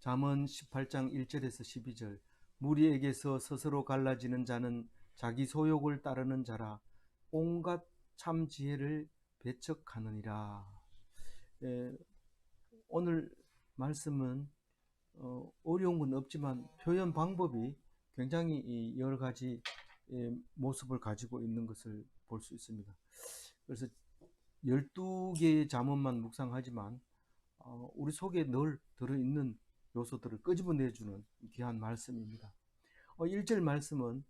잠언 18장 1절에서 12절. 무리에게서 스스로 갈라지는 자는 자기 소욕을 따르는 자라. 온갖 참 지혜를 배척하느니라. 예, 오늘 말씀은 어려운 건 없지만 표현 방법이 굉장히 여러 가지 모습을 가지고 있는 것을 볼 수 있습니다. 그래서 12개의 잠언만 묵상하지만 우리 속에 늘 들어있는 요소들을 끄집어내주는 귀한 말씀입니다. 1절 말씀은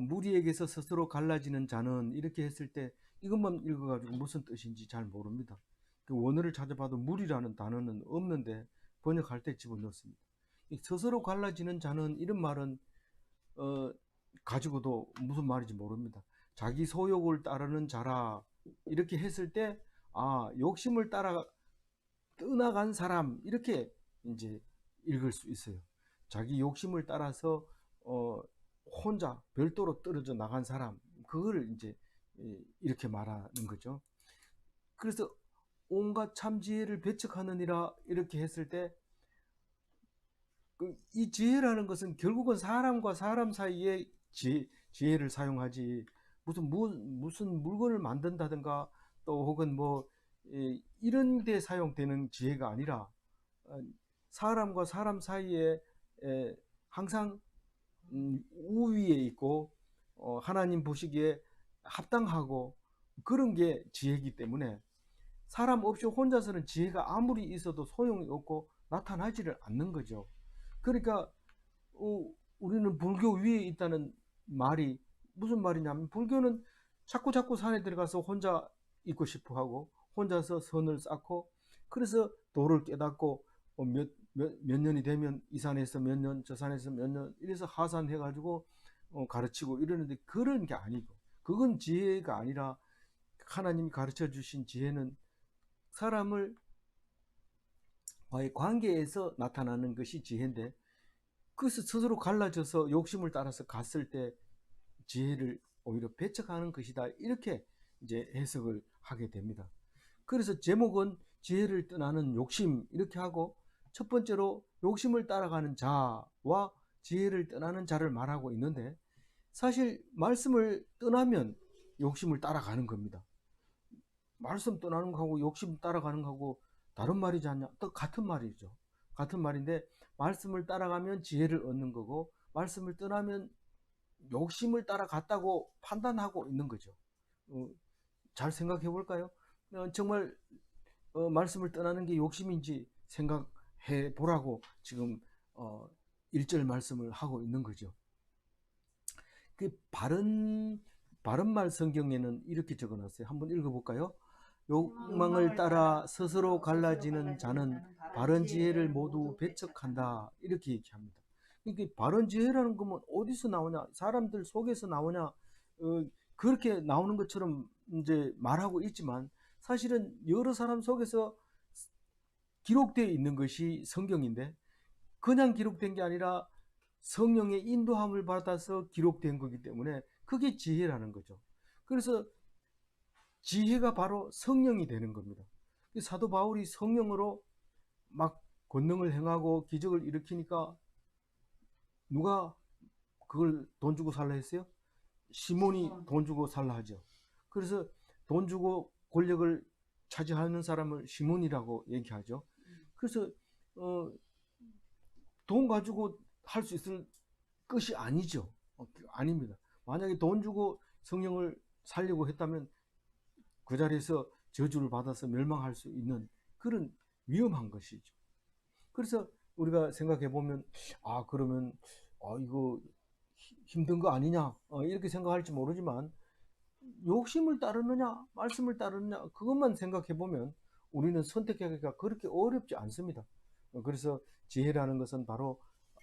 무리에게서 스스로 갈라지는 자는, 이렇게 했을 때 이것만 읽어가지고 무슨 뜻인지 잘 모릅니다. 그 원어를 찾아봐도 무리라는 단어는 없는데 번역할 때 집어넣습니다. 스스로 갈라지는 자는, 이런 말은 가지고도 무슨 말인지 모릅니다. 자기 소욕을 따르는 자라, 이렇게 했을 때 욕심을 따라 떠나간 사람, 이렇게 이제 읽을 수 있어요. 자기 욕심을 따라서 혼자 별도로 떨어져 나간 사람, 그걸 이제 이렇게 말하는 거죠. 그래서 온갖 참 지혜를 배척하느니라, 이렇게 했을 때 이 지혜라는 것은 결국은 사람과 사람 사이에 지혜를 사용하지, 무슨 물건을 만든다든가 또 혹은 뭐 이런 데 사용되는 지혜가 아니라 사람과 사람 사이에 항상 우위에 있고 하나님 보시기에 합당하고 그런 게 지혜이기 때문에 사람 없이 혼자서는 지혜가 아무리 있어도 소용이 없고 나타나지를 않는 거죠. 그러니까 우리는 불교 위에 있다는 말이 무슨 말이냐면, 불교는 자꾸 산에 들어가서 혼자 있고 싶어 하고 혼자서 선을 쌓고, 그래서 도를 깨닫고 몇 년이 되면 이 산에서 몇 년, 저 산에서 몇 년, 이래서 하산해 가지고 가르치고 이러는데, 그런 게 아니고, 그건 지혜가 아니라 하나님이 가르쳐 주신 지혜는 사람을 과의 관계에서 나타나는 것이 지혜인데, 그래서 스스로 갈라져서 욕심을 따라서 갔을 때 지혜를 오히려 배척하는 것이다, 이렇게 이제 해석을 하게 됩니다. 그래서 제목은 지혜를 떠나는 욕심, 이렇게 하고 첫 번째로 욕심을 따라가는 자와 지혜를 떠나는 자를 말하고 있는데, 사실 말씀을 떠나면 욕심을 따라가는 겁니다. 말씀 떠나는 거하고 욕심 따라가는 거하고 다른 말이지 않냐? 또 같은 말이죠. 같은 말인데, 말씀을 따라가면 지혜를 얻는 거고 말씀을 떠나면 욕심을 따라갔다고 판단하고 있는 거죠. 잘 생각해 볼까요? 정말 말씀을 떠나는 게 욕심인지 생각해 보라고 지금 1절 말씀을 하고 있는 거죠. 그 바른말 성경에는 이렇게 적어놨어요. 한번 읽어볼까요? 욕망을 따라 스스로 갈라지는 자는 바른 지혜를 모두 배척한다, 이렇게 얘기합니다. 그러니까 바른 지혜라는 거면 어디서 나오냐? 사람들 속에서 나오냐? 그렇게 나오는 것처럼 이제 말하고 있지만, 사실은 여러 사람 속에서 기록되어 있는 것이 성경인데, 그냥 기록된 게 아니라 성령의 인도함을 받아서 기록된 거기 때문에 그게 지혜라는 거죠. 그래서 지혜가 바로 성령이 되는 겁니다. 사도 바울이 성령으로 막 권능을 행하고 기적을 일으키니까 누가 그걸 돈 주고 살라 했어요? 시몬이 돈 주고 살라 하죠. 그래서 돈 주고 권력을 차지하는 사람을 시몬이라고 얘기하죠. 그래서 돈 가지고 할 수 있을 것이 아니죠. 아닙니다. 만약에 돈 주고 성령을 살려고 했다면 그 자리에서 저주를 받아서 멸망할 수 있는 그런 위험한 것이죠. 그래서 우리가 생각해 보면 그러면 이거 힘든 거 아니냐, 이렇게 생각할지 모르지만, 욕심을 따르느냐 말씀을 따르느냐, 그것만 생각해 보면 우리는 선택하기가 그렇게 어렵지 않습니다. 그래서 지혜라는 것은 바로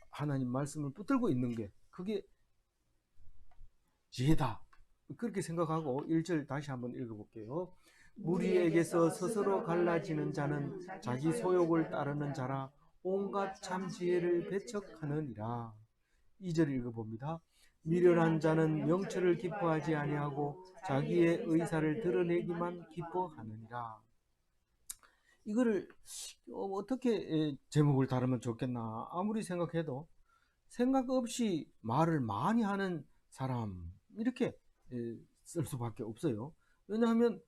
하나님 말씀을 붙들고 있는 게, 그게 지혜다, 그렇게 생각하고 1절 다시 한번 읽어볼게요. 무리에게서 스스로 갈라지는 자는 자기 소욕을 따르는 자라. 온갖 참 지혜를 배척하느니라. 2절 읽어봅니다. 미련한 자는 명철을 기뻐하지 아니하고 자기의 의사를 드러내기만 기뻐하느니라. 이거를 어떻게 제목을 다루면 좋겠나 아무리 생각해도 생각 없이 말을 많이 하는 사람 이렇게 쓸 수밖에 없어요. 왜냐하면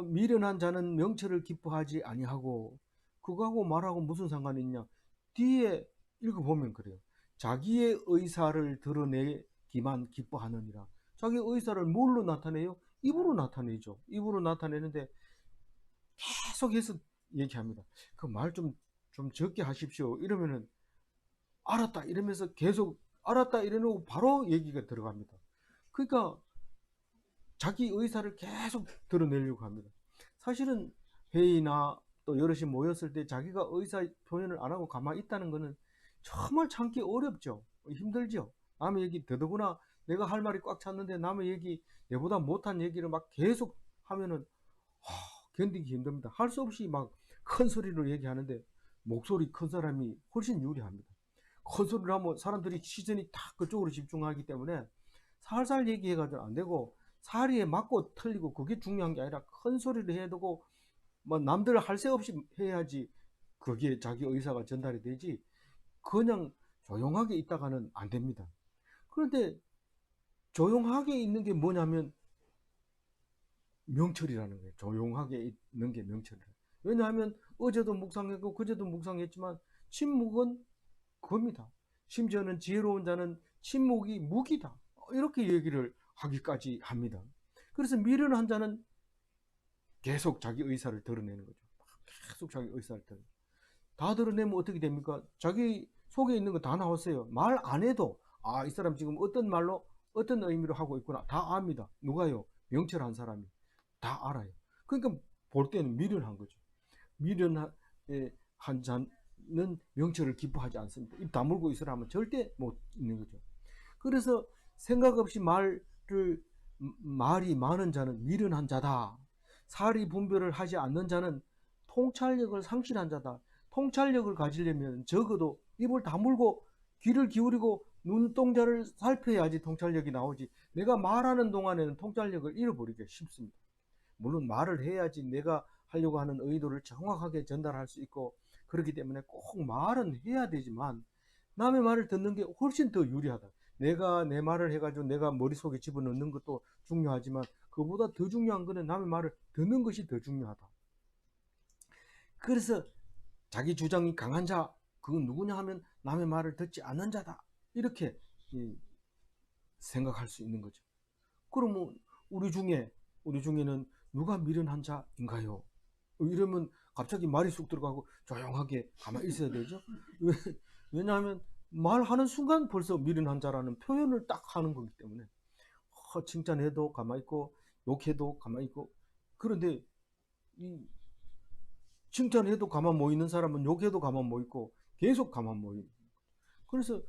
미련한 자는 명철을 기뻐하지 아니하고 그거하고 말하고 무슨 상관이 있냐. 뒤에 읽어보면 그래요. 자기의 의사를 드러내기만 기뻐하느니라. 자기 의사를 뭘로 나타내요? 입으로 나타내죠. 입으로 나타내는데 계속해서 얘기합니다. 그 말 좀 적게 하십시오. 이러면은 알았다 이러면서 계속 알았다 이러고 바로 얘기가 들어갑니다. 그러니까 자기 의사를 계속 드러내려고 합니다. 사실은 회의나 또 여럿이 모였을 때 자기가 의사 표현을 안 하고 가만히 있다는 것은 정말 참기 어렵죠. 힘들죠. 남의 얘기 더더구나 내가 할 말이 꽉 찼는데 남의 얘기 내보다 못한 얘기를 막 계속 하면은 견디기 힘듭니다. 할 수 없이 막 큰 소리로 얘기하는데 목소리 큰 사람이 훨씬 유리합니다. 큰 소리를 하면 사람들이 시선이 다 그쪽으로 집중하기 때문에 살살 얘기해가지고 안 되고 사리에 맞고 틀리고 그게 중요한 게 아니라 큰 소리를 해야 되고 뭐 남들 할 새 없이 해야지 그게 자기 의사가 전달이 되지 그냥 조용하게 있다가는 안 됩니다. 그런데 조용하게 있는 게 뭐냐면 명철이라는 거예요. 조용하게 있는 게 명철이라. 왜냐하면 어제도 묵상했고 그제도 묵상했지만 침묵은 겁니다. 심지어는 지혜로운 자는 침묵이 무기다. 이렇게 얘기를 하기까지 합니다. 그래서 미련한 자는 계속 자기 의사를 드러내는 거죠. 계속 자기 의사를 드러내는. 다 드러내면 어떻게 됩니까? 자기 속에 있는 거 다 나왔어요. 말 안 해도 이 사람 지금 어떤 말로 어떤 의미로 하고 있구나 다 압니다. 누가요? 명철한 사람이 다 알아요. 그러니까 볼 때는 미련한 거죠. 미련한 자는 명철을 기뻐하지 않습니다. 입 다물고 있으라 하면 절대 못 있는 거죠. 그래서 생각 없이 말이 많은 자는 미련한 자다. 사리 분별을 하지 않는 자는 통찰력을 상실한 자다. 통찰력을 가지려면 적어도 입을 다물고 귀를 기울이고 눈동자를 살펴야지 통찰력이 나오지. 내가 말하는 동안에는 통찰력을 잃어버리기가 쉽습니다. 물론 말을 해야지 내가 하려고 하는 의도를 정확하게 전달할 수 있고 그렇기 때문에 꼭 말은 해야 되지만 남의 말을 듣는 게 훨씬 더 유리하다. 내가 내 말을 해가지고 내가 머릿속에 집어넣는 것도 중요하지만 그보다 더 중요한 것은 남의 말을 듣는 것이 더 중요하다. 그래서 자기 주장이 강한 자 그건 누구냐 하면 남의 말을 듣지 않는 자다. 이렇게 생각할 수 있는 거죠. 그러면 우리 중에는 누가 미련한 자인가요? 이러면 갑자기 말이 쑥 들어가고 조용하게 가만히 있어야 되죠. 왜냐하면 말하는 순간 벌써 미련한 자라는 표현을 딱 하는 거기 때문에 칭찬해도 가만히 있고 욕해도 가만히 있고 그런데 이 칭찬해도 가만 못 있는 사람은 욕해도 가만 못 있고 계속 가만 못 있는 그래서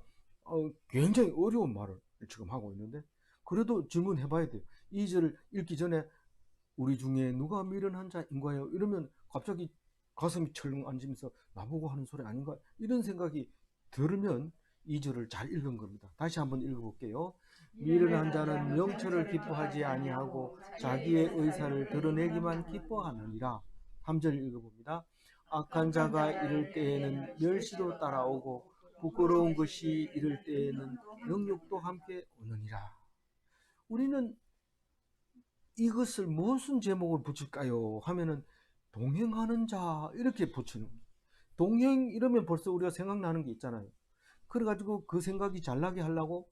굉장히 어려운 말을 지금 하고 있는데 그래도 질문해 봐야 돼요. 2절 읽기 전에 우리 중에 누가 미련한 자인가요? 이러면 갑자기 가슴이 철렁 앉으면서 나보고 하는 소리 아닌가? 이런 생각이 들으면 2절을 잘 읽은 겁니다. 다시 한번 읽어볼게요. 미련한 자는 명철을 기뻐하지 아니하고 자기의 의사를 드러내기만 기뻐하느니라. 3절 읽어봅니다. 악한 자가 이럴 때에는 멸시도 따라오고 부끄러운 것이 이럴 때에는 영육도 함께 오느니라. 우리는 이것을 무슨 제목을 붙일까요? 하면은 동행하는 자 이렇게 붙이는 거예요. 동행 이러면 벌써 우리가 생각나는 게 있잖아요. 그래가지고 그 생각이 잘 나게 하려고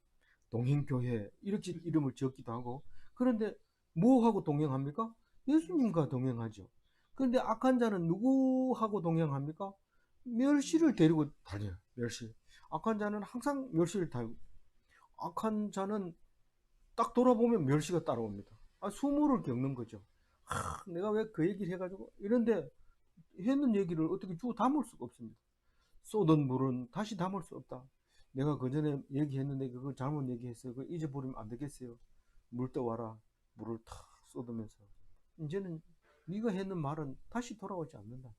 동행교회 이렇게 이름을 지었기도 하고 그런데 뭐하고 동행합니까? 예수님과 동행하죠. 그런데 악한 자는 누구하고 동행합니까? 멸시를 데리고 다녀요. 멸시. 악한 자는 항상 멸시를 달고 악한 자는 딱 돌아보면 멸시가 따라옵니다. 수모를 겪는 거죠. 내가 왜 그 얘기를 해가지고 이런데 했는 얘기를 어떻게 주워 담을 수가 없습니다. 쏟은 물은 다시 담을 수 없다. 내가 그 전에 얘기했는데 그거 잘못 얘기했어요. 그거 잊어버리면 안 되겠어요. 물 떠와라. 물을 탁 쏟으면서 이제는 네가 했는 말은 다시 돌아오지 않는다.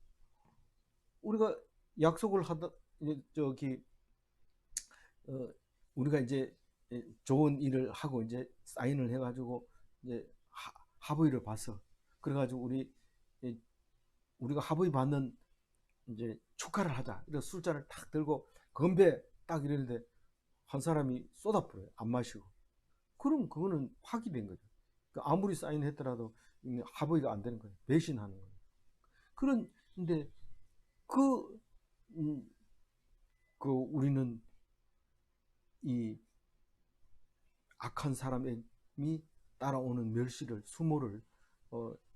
우리가 약속을 하다 저기 우리가 이제 좋은 일을 하고 이제 사인을 해가지고 이제 합의를 봤어. 그래가지고 우리 우리가 합의 받는 이제 축하를 하자. 이래서 술잔을 탁 들고 건배 딱 이러는데 한 사람이 쏟아부어요. 안 마시고. 그럼 그거는 파기된 거죠. 그러니까 아무리 사인했더라도 합의가 안 되는 거예요. 배신하는 거예요. 그런데 그, 음, 그 우리는 이 악한 사람이 따라오는 멸시를, 수모를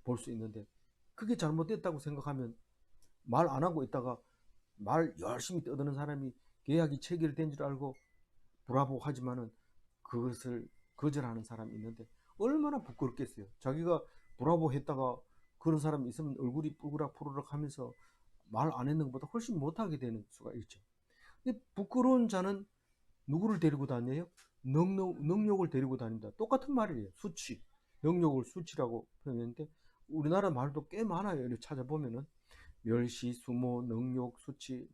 볼 수 있는데, 그게 잘못됐다고 생각하면 말 안 하고 있다가 말 열심히 떠드는 사람이 계약이 체결된 줄 알고 브라보 하지만은 그것을 거절하는 사람이 있는데 얼마나 부끄럽겠어요. 자기가 브라보 했다가 그런 사람이 있으면 얼굴이 쁘그락 푸르락 하면서 말 안 했는 것보다 훨씬 못하게 되는 수가 있죠. 근데 부끄러운 자는 누구를 데리고 다녀요? 능욕을 데리고 다닌다. 똑같은 말이에요. 수치. 능욕을 수치라고 표현했는데 우리나라 말도 꽤 많아요. 이렇게 찾아보면은 멸시, 수모, 능욕, 수치,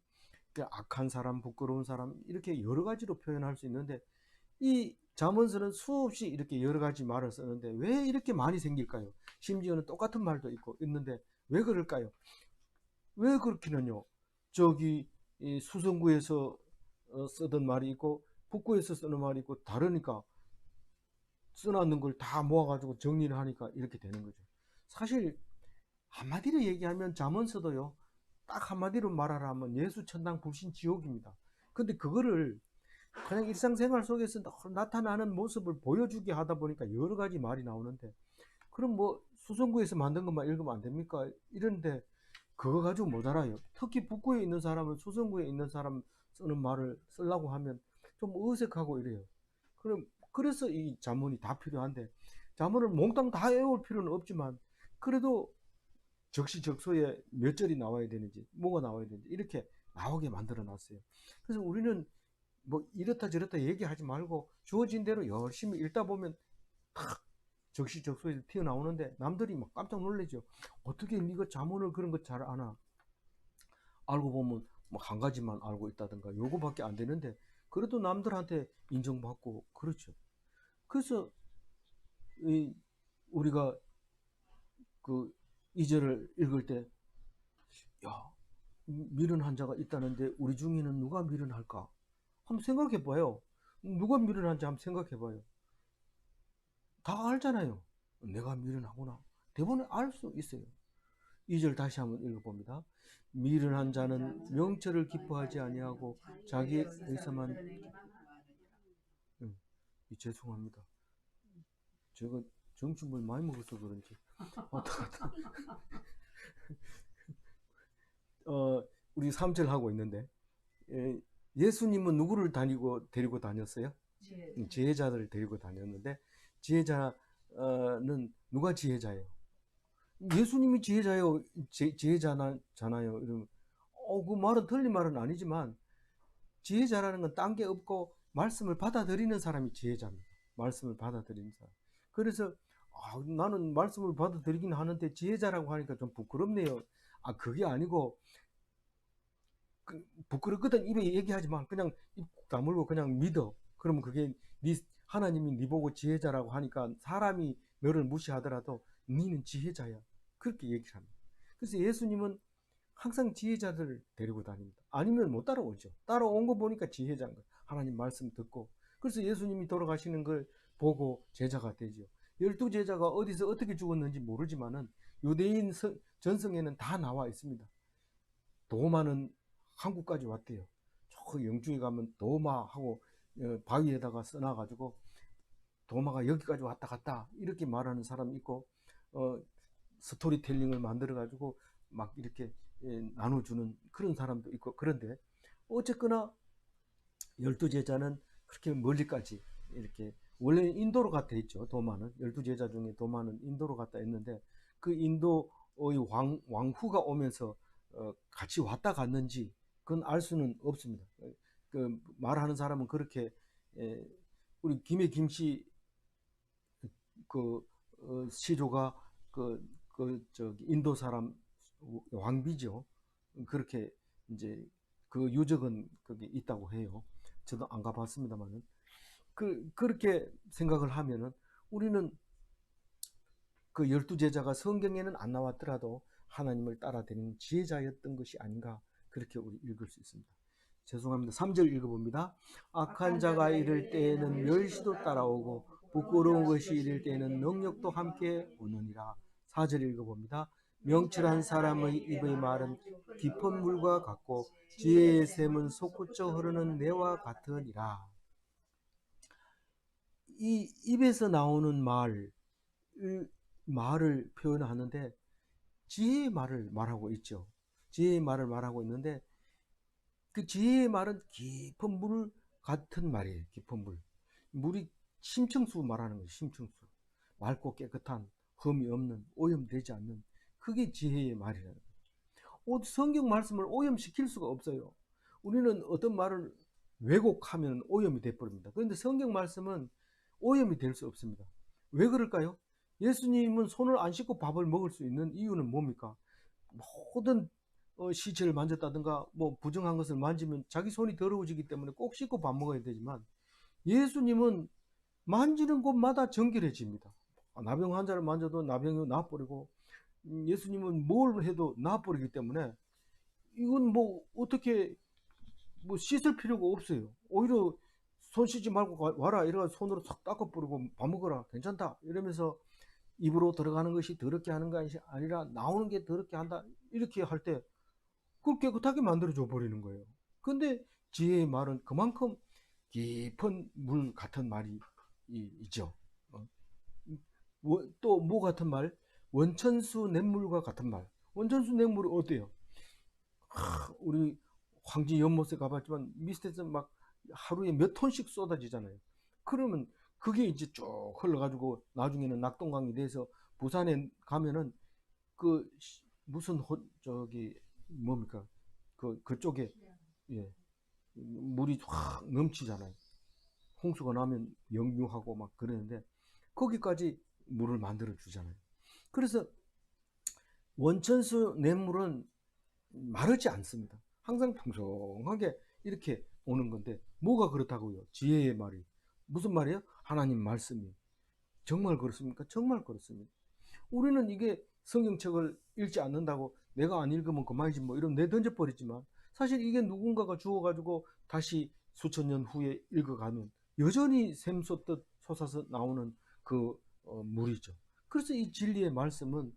악한 사람, 부끄러운 사람 이렇게 여러 가지로 표현할 수 있는데 이 잠언서는 수없이 이렇게 여러 가지 말을 쓰는데 왜 이렇게 많이 생길까요? 심지어는 똑같은 말도 있는데 왜 그럴까요? 왜 그렇게는요? 저기 수성구에서 쓰던 말이 있고 북구에서 쓰는 말이 있고 다르니까 써놨는 걸 다 모아가지고 정리를 하니까 이렇게 되는 거죠. 사실 한마디로 얘기하면 잠언서도요. 딱 한마디로 말하라 하면 예수 천당 불신 지옥입니다. 근데 그거를 그냥 일상생활 속에서 나타나는 모습을 보여주게 하다 보니까 여러 가지 말이 나오는데 그럼 뭐 수성구에서 만든 것만 읽으면 안 됩니까? 이런데 그거 가지고 모자라요. 특히 북구에 있는 사람은 수성구에 있는 사람 쓰는 말을 쓰려고 하면 좀 어색하고 이래요. 그래서 이 자문이 다 필요한데 자문을 몽땅 다 외울 필요는 없지만 그래도 적시적소에 몇 절이 나와야 되는지 뭐가 나와야 되는지 이렇게 나오게 만들어 놨어요. 그래서 우리는 뭐 이렇다 저렇다 얘기하지 말고 주어진 대로 열심히 읽다 보면 탁 적시적소에 튀어나오는데 남들이 막 깜짝 놀라죠. 어떻게 네가 자문을 그런 거 잘 아나? 알고 보면 뭐 한 가지만 알고 있다든가 요거밖에 안 되는데 그래도 남들한테 인정받고 그렇죠. 그래서 우리가 그 2절을 읽을 때 야, 미련한 자가 있다는데 우리 중에는 누가 미련할까? 한번 생각해 봐요. 누가 미련한지 한번 생각해 봐요. 다 알잖아요. 내가 미련하구나. 대부분 알 수 있어요. 2절 다시 한번 읽어봅니다. 미련한 자는 명철을 기뻐하지 아니하고 자기 의사만 죄송합니다. 제가 점심을 많이 먹어서 그런지 우리 3절 하고 있는데 예수님은 누구를 데리고 다녔어요? 지혜자들을 데리고 다녔는데 지혜자는 누가 지혜자예요? 예수님이 지혜자예요. 지혜자잖아요. 이러면 그 말은 틀린 말은 아니지만 지혜자라는 건 딴 게 없고 말씀을 받아들이는 사람이 지혜자입니다. 말씀을 받아들이는 사람. 그래서 나는 말씀을 받아들이긴 하는데 지혜자라고 하니까 좀 부끄럽네요. 그게 아니고 부끄럽거든 입에 얘기하지만 그냥 입 다물고 그냥 믿어. 그러면 그게 하나님이 네 보고 지혜자라고 하니까 사람이 너를 무시하더라도 너는 지혜자야. 그렇게 얘기를 합니다. 그래서 예수님은 항상 지혜자들을 데리고 다닙니다. 아니면 못 따라오죠. 따라온 거 보니까 지혜자인 거예요. 하나님 말씀 듣고. 그래서 예수님이 돌아가시는 걸 보고 제자가 되죠. 12제자가 어디서 어떻게 죽었는지 모르지만은 유대인 전성에는 다 나와 있습니다. 도마는 한국까지 왔대요. 저 영주에 가면 도마하고 바위에다가 써놔가지고 도마가 여기까지 왔다 갔다 이렇게 말하는 사람이 있고 스토리텔링을 만들어가지고 막 이렇게 나눠주는 그런 사람도 있고 그런데 어쨌거나 12제자는 그렇게 멀리까지 이렇게 원래 인도로 갔다 했죠. 도마는 12제자 중에 도마는 인도로 갔다 했는데 그 인도의 왕후가 오면서 같이 왔다 갔는지 그건 알 수는 없습니다. 그 말하는 사람은 그렇게 우리 김씨 그 시조가 저기 인도 사람 왕비죠. 그렇게 이제 그 유적은 거기 있다고 해요. 저도 안 가봤습니다만은 그렇게 생각을 하면은 우리는 그 12제자가 성경에는 안 나왔더라도 하나님을 따라다니는 지혜자였던 것이 아닌가, 그렇게 우리 읽을 수 있습니다. 죄송합니다. 3절 읽어봅니다. 악한 자가 이를 때에는 멸시도 따라오고 부끄러운 것이 이를 때에는 능력도 함께 오느니라. 4절 읽어봅니다. 명철한 사람의 입의 말은 깊은 물과 같고 지혜의 샘은 솟구쳐 흐르는 내와 같으니라. 이 입에서 나오는 말을 표현하는데 지혜의 말을 말하고 있죠. 지혜의 말을 말하고 있는데 그 지혜의 말은 깊은 물 같은 말이에요. 깊은 물. 물이 심층수 말하는 거예요. 심층수. 맑고 깨끗한, 흠이 없는, 오염되지 않는, 그게 지혜의 말이라는 거예요. 성경 말씀을 오염시킬 수가 없어요. 우리는 어떤 말을 왜곡하면 오염이 돼버립니다. 그런데 성경 말씀은 오염이 될 수 없습니다. 왜 그럴까요? 예수님은 손을 안 씻고 밥을 먹을 수 있는 이유는 뭡니까? 모든 시체를 만졌다든가 뭐 부정한 것을 만지면 자기 손이 더러워지기 때문에 꼭 씻고 밥 먹어야 되지만, 예수님은 만지는 곳마다 정결해집니다. 나병 환자를 만져도 나병이 나버리고, 예수님은 뭘 해도 나버리기 때문에 이건 뭐 어떻게 뭐 씻을 필요가 없어요. 오히려 손 씻지 말고 와라 이래가 손으로 싹 닦아버리고 밥 먹어라 괜찮다 이러면서 입으로 들어가는 것이 더럽게 하는 것이 아니라 나오는 게 더럽게 한다 이렇게 할 때 그걸 깨끗하게 만들어줘 버리는 거예요. 근데 지혜의 말은 그만큼 깊은 물 같은 말이 있죠. 또 뭐 같은 말? 원천수 냇물과 같은 말. 원천수 냇물이 어때요? 우리 황지 연못에 가봤지만 밑에서 막 하루에 몇 톤씩 쏟아지잖아요. 그러면 그게 이제 쭉 흘러가지고 나중에는 낙동강이 돼서 부산에 가면은 그 무슨 저기 뭡니까 그쪽에 예 물이 확 넘치잖아요. 홍수가 나면 역류하고 막 그러는데 거기까지 물을 만들어 주잖아요. 그래서 원천수 냇물은 마르지 않습니다. 항상 풍성하게 이렇게 오는 건데 뭐가 그렇다고요? 지혜의 말이. 무슨 말이에요? 하나님 말씀이. 정말 그렇습니까? 정말 그렇습니다. 우리는 이게 성경책을 읽지 않는다고 내가 안 읽으면 그만이지 뭐 이러면 내던져버리지만, 사실 이게 누군가가 주워가지고 다시 수천 년 후에 읽어가면 여전히 샘솟듯 솟아서 나오는 그 물이죠. 그래서 이 진리의 말씀은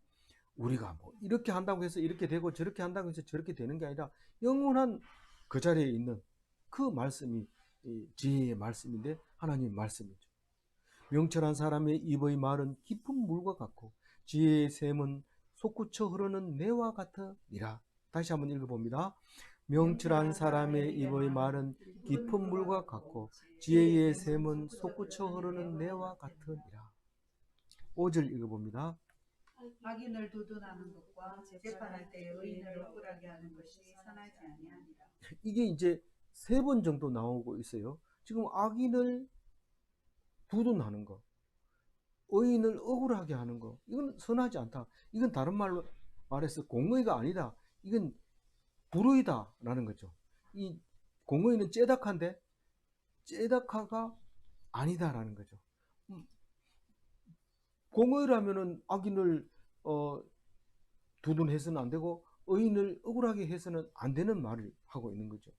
우리가 뭐 이렇게 한다고 해서 이렇게 되고 저렇게 한다고 해서 저렇게 되는 게 아니라 영원한 그 자리에 있는 그 말씀이 지혜의 말씀인데 하나님의 말씀이죠. 명철한 사람의 입의 말은 깊은 물과 같고 지혜의 샘은 솟구쳐 흐르는 내와 같으니라. 다시 한번 읽어봅니다. 명철한 사람의 입의 말은 깊은 물과 같고 지혜의 샘은 솟구쳐 흐르는 내와 같으니라. 5절 읽어봅니다. 악인을 두둔하는 것과 재판할 때 의인을 억울하게 하는 것이 선하지 아니하니라. 이게 이제 3번 정도 나오고 있어요. 지금 악인을 두둔하는 거, 의인을 억울하게 하는 거, 이건 선하지 않다. 이건 다른 말로 말해서 공의가 아니다. 이건 불의다라는 거죠. 이 공의는 째닥한데 째닥하가 아니다라는 거죠. 공의라면은 악인을 두둔해서는 안 되고 의인을 억울하게 해서는 안 되는 말을 하고 있는 거죠.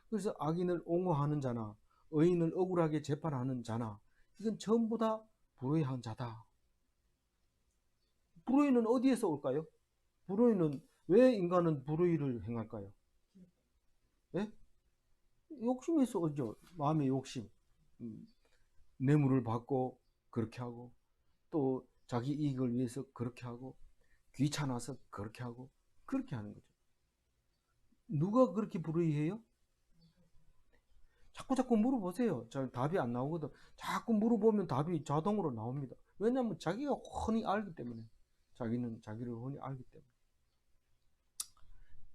그래서 악인을 옹호하는 자나 의인을 억울하게 재판하는 자나 이건 전부 다 불의한 자다. 불의는 어디에서 올까요? 불의는 왜 인간은 불의를 행할까요? 예? 욕심에서 오죠. 마음의 욕심. 뇌물을 받고 그렇게 하고 또 자기 이익을 위해서 그렇게 하고 귀찮아서 그렇게 하고 그렇게 하는 거죠. 누가 그렇게 불의해요? 자꾸 물어보세요. 잘 답이 안 나오거든. 자꾸 물어보면 답이 자동으로 나옵니다. 왜냐하면 자기가 훤히 알기 때문에. 자기는 자기를 훤히 알기 때문에.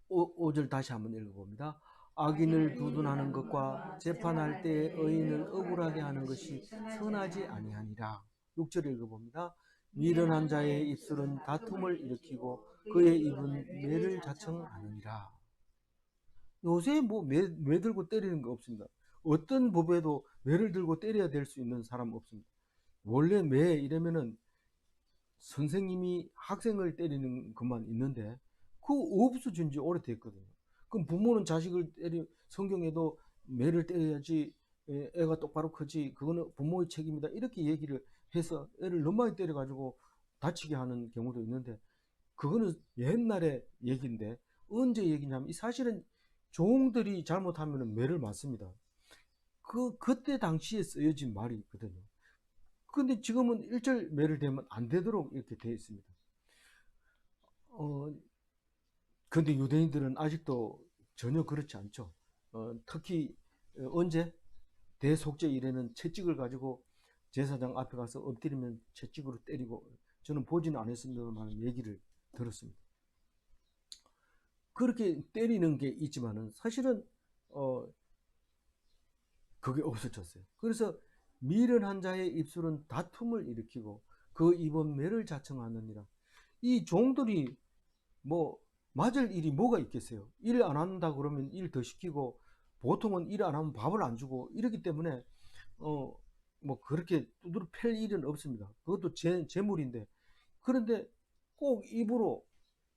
5절 다시 한번 읽어봅니다. 악인을 두둔하는 것과 재판할 때 의인을 억울하게 하는 것이 선하지 아니하니라. 6절 읽어봅니다. 미련한 자의 입술은 다툼을 일으키고 그의 입은 매를 자청하느니라. 요새 뭐 매 들고 때리는 거 없습니다. 어떤 법에도 매를 들고 때려야 될 수 있는 사람 없습니다. 원래 매 이러면은 선생님이 학생을 때리는 것만 있는데 그거 없어진 지 오래됐거든요. 그럼 부모는 자식을 성경에도 매를 때려야지 애가 똑바로 크지, 그거는 부모의 책임이다, 이렇게 얘기를 해서 애를 너무 많이 때려가지고 다치게 하는 경우도 있는데, 그거는 옛날의 얘기인데, 언제 얘기냐면, 이 사실은 종들이 잘못하면 매를 맞습니다. 그때 당시에 쓰여진 말이거든요. 근데 지금은 일절 매를 대면 안 되도록 이렇게 되어 있습니다. 근데 유대인들은 아직도 전혀 그렇지 않죠. 특히 언제 대속죄 일에는 채찍을 가지고 제사장 앞에 가서 엎드리면 채찍으로 때리고, 저는 보지는 않았습니다만 얘기를 들었습니다. 그렇게 때리는 게 있지만은 사실은 그게 없어졌어요. 그래서 미련한 자의 입술은 다툼을 일으키고 그 입은 매를 자청하느니라. 이 종들이 뭐 맞을 일이 뭐가 있겠어요. 일 안 한다 그러면 일 더 시키고, 보통은 일 안 하면 밥을 안 주고, 이렇기 때문에 뭐 그렇게 두드러 팰 일은 없습니다. 그것도 재물인데. 그런데 꼭 입으로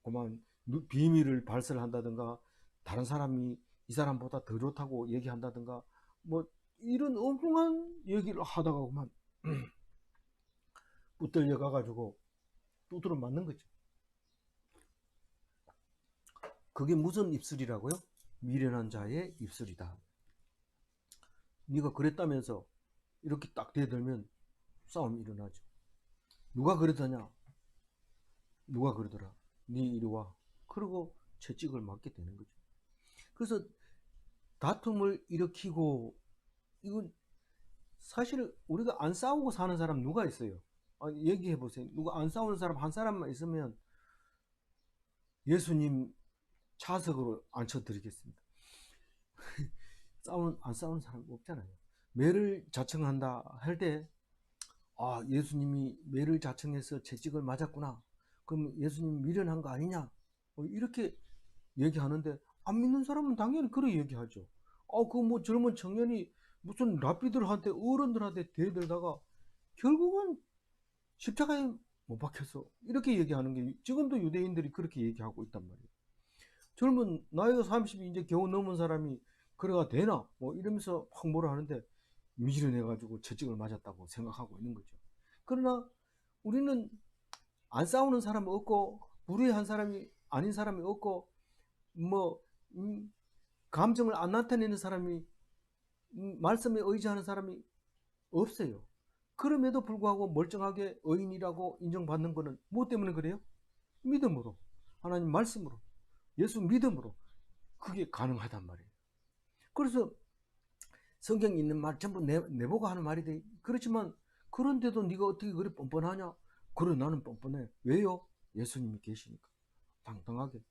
그만 비밀을 발설한다든가, 다른 사람이 이 사람보다 더 좋다고 얘기한다든가, 뭐 이런 엉뚱한 얘기를 하다가 그만 붙들려 가가지고 두드러 맞는 거죠. 그게 무슨 입술이라고요? 미련한 자의 입술이다. 네가 그랬다면서 이렇게 딱 대들면 싸움이 일어나죠. 누가 그러더냐? 누가 그러더라? 네 이리 와. 그러고 채찍을 맞게 되는 거죠. 그래서 다툼을 일으키고, 이건 사실 우리가 안 싸우고 사는 사람 누가 있어요? 얘기해 보세요. 누가 안 싸우는 사람 한 사람만 있으면 예수님 차석으로 앉혀드리겠습니다. 안 싸우는 사람 없잖아요. 매를 자청한다 할 때, 예수님이 매를 자청해서 채찍을 맞았구나, 그럼 예수님 미련한 거 아니냐, 이렇게 얘기하는데, 안 믿는 사람은 당연히 그렇게 얘기하죠. 그 뭐 젊은 청년이 무슨 랍비들한테, 어른들한테 대들다가 결국은 십자가에 못 박혀서, 이렇게 얘기하는 게 지금도 유대인들이 그렇게 얘기하고 있단 말이에요. 젊은 나이가 30이 이제 겨우 넘은 사람이 그래가 되나 뭐 이러면서 확 뭐라 하는데, 미지런해가지고 채찍을 맞았다고 생각하고 있는 거죠. 그러나 우리는 안 싸우는 사람 없고, 불의한 사람이 아닌 사람이 없고, 뭐 감정을 안 나타내는 사람이, 말씀에 의지하는 사람이 없어요. 그럼에도 불구하고 멀쩡하게 의인이라고 인정받는 것은 뭐 때문에 그래요? 믿음으로, 하나님 말씀으로, 예수 믿음으로 그게 가능하단 말이에요. 그래서 성경에 있는 말 전부 내보고 하는 말이데, 그렇지만 그런데도 네가 어떻게 그리 뻔뻔하냐? 그래, 나는 뻔뻔해. 왜요? 예수님이 계시니까. 당당하게.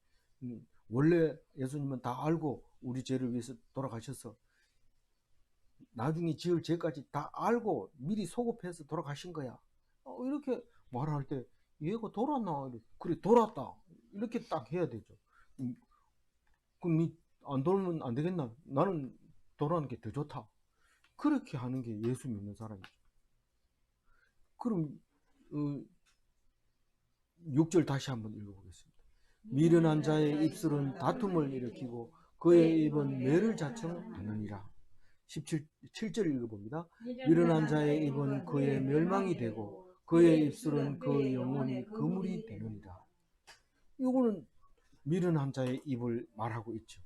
원래 예수님은 다 알고 우리 죄를 위해서 돌아가셔서, 나중에 지을 죄까지 다 알고 미리 소급해서 돌아가신 거야. 이렇게 말할 때, 얘가 돌았나? 그래, 돌았다. 이렇게 딱 해야 되죠. 그럼 안 돌면 안 되겠나? 나는 돌아가는 게 더 좋다. 그렇게 하는 게 예수 믿는 사람이죠. 그럼 6절 다시 한번 읽어보겠습니다. 미련한 자의 입술은 다툼을 일으키고 그의 입은 매를 자청하느니라. 7절 읽어봅니다. 미련한 자의 입은 그의 멸망이 되고 그의 입술은 그 영혼이 그물이 되느니라. 이거는 미련한 자의 입을 말하고 있죠.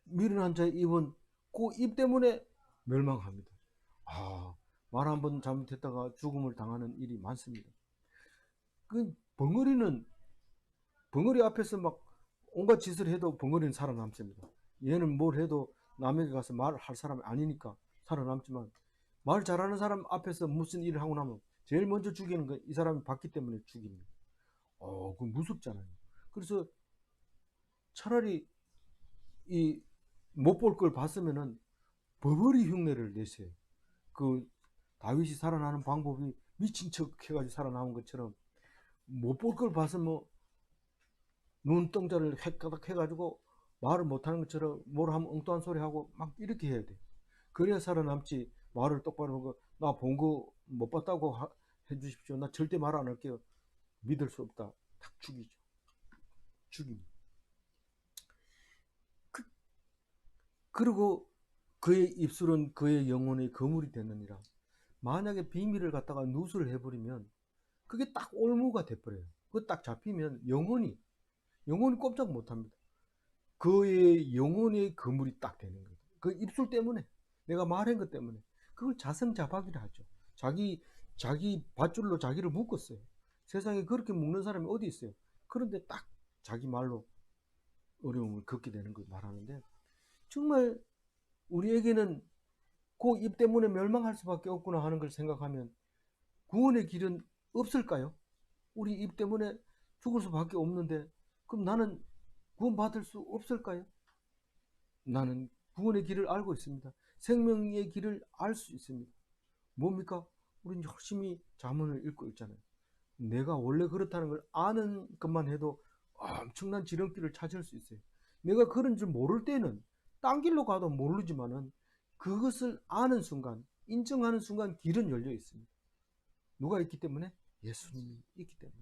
미련한 자의 입은 그 입 때문에 멸망합니다. 말 한번 잘못했다가 죽음을 당하는 일이 많습니다. 벙어리 앞에서 막 온갖 짓을 해도 벙어리는 살아남습니다. 얘는 뭘 해도 남에게 가서 말할 사람이 아니니까 살아남지만, 말 잘하는 사람 앞에서 무슨 일을 하고 나면 제일 먼저 죽이는 건 이 사람이 봤기 때문에 죽입니다. 그건 무섭잖아요. 그래서 차라리 이 못 볼 걸 봤으면은 버버리 흉내를 내세요. 그 다윗이 살아나는 방법이 미친 척 해가지고 살아남은 것처럼, 못 볼 걸 봐서 뭐 눈동자를 획가닥 해가지고 말을 못하는 것처럼 뭘 하면 엉뚱한 소리 하고 막 이렇게 해야 돼. 그래야 살아남지. 말을 똑바로 하고, 나 본 거 못 봤다고 해주십시오, 나 절대 말 안 할게요, 믿을 수 없다, 딱 죽이죠. 죽임. 그리고 그의 입술은 그의 영혼의 거물이 되느니라. 만약에 비밀을 갖다가 누수를 해버리면 그게 딱 올무가 돼버려요. 그거 딱 잡히면 영혼이 꼼짝 못합니다. 그의 영혼의 거물이 딱 되는 거예요. 그 입술 때문에, 내가 말한 것 때문에. 그걸 자성자박이라 하죠. 자기 밧줄로 자기를 묶었어요. 세상에 그렇게 묶는 사람이 어디 있어요. 그런데 딱 자기 말로 어려움을 겪게 되는 걸 말하는데, 정말 우리에게는 그 입 때문에 멸망할 수밖에 없구나 하는 걸 생각하면 구원의 길은 없을까요? 우리 입 때문에 죽을 수밖에 없는데 그럼 나는 구원받을 수 없을까요? 나는 구원의 길을 알고 있습니다. 생명의 길을 알 수 있습니다. 뭡니까? 우리는 열심히 자문을 읽고 있잖아요. 내가 원래 그렇다는 걸 아는 것만 해도 엄청난 지름길을 찾을 수 있어요. 내가 그런 줄 모를 때는 딴 길로 가도 모르지만은 그것을 아는 순간, 인정하는 순간 길은 열려 있습니다. 누가 있기 때문에? 예수님이 있기 때문에.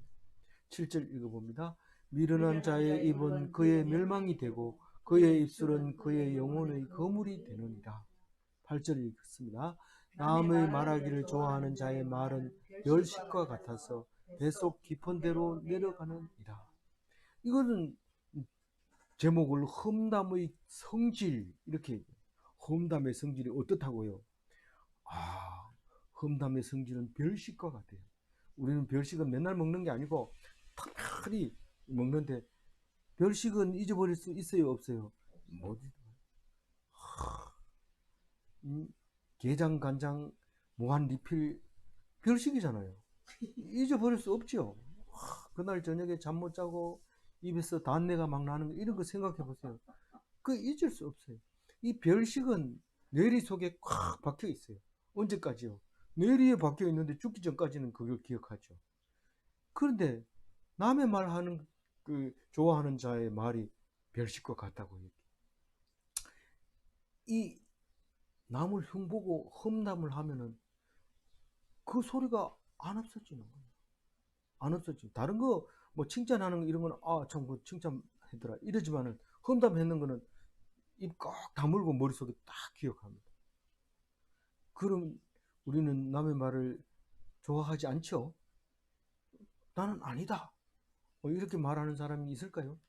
7절 읽어봅니다. 미련한 자의 입은 그의 멸망이 되고 그의 입술은 그의 영혼의 거물이 되느니라. 8절 읽습니다. 남의 말하기를 좋아하는 자의 말은 멸식과 같아서 뱃속 깊은 데로 내려가느니라. 이거는 제목을 험담의 성질 이렇게 얘기해요. 험담의 성질이 어떻다고요? 험담의 성질은 별식과 같아요. 우리는 별식은 맨날 먹는 게 아니고 특별히 먹는데, 별식은 잊어버릴 수 있어요, 없어요? 못 게장, 간장, 무한 리필 별식이잖아요. 잊어버릴 수 없죠. 그날 저녁에 잠 못 자고 입에서 단내가 막 나는 거, 이런 거 생각해 보세요. 그 잊을 수 없어요. 이 별식은 뇌리 속에 꽉 박혀 있어요. 언제까지요? 뇌리에 박혀 있는데 죽기 전까지는 그걸 기억하죠. 그런데 남의 말하는 그 좋아하는 자의 말이 별식과 같다고 얘기해요. 이 남을 흉보고 험담을 하면은 그 소리가 안 없어지는 거예요. 안 없어지. 다른 거 뭐 칭찬하는 거 이런 거는 참 그 칭찬했더라 이러지만은, 험담했는 거는 입 꼭 다물고 머릿속에 딱 기억합니다. 그럼 우리는 남의 말을 좋아하지 않죠? 나는 아니다. 이렇게 말하는 사람이 있을까요?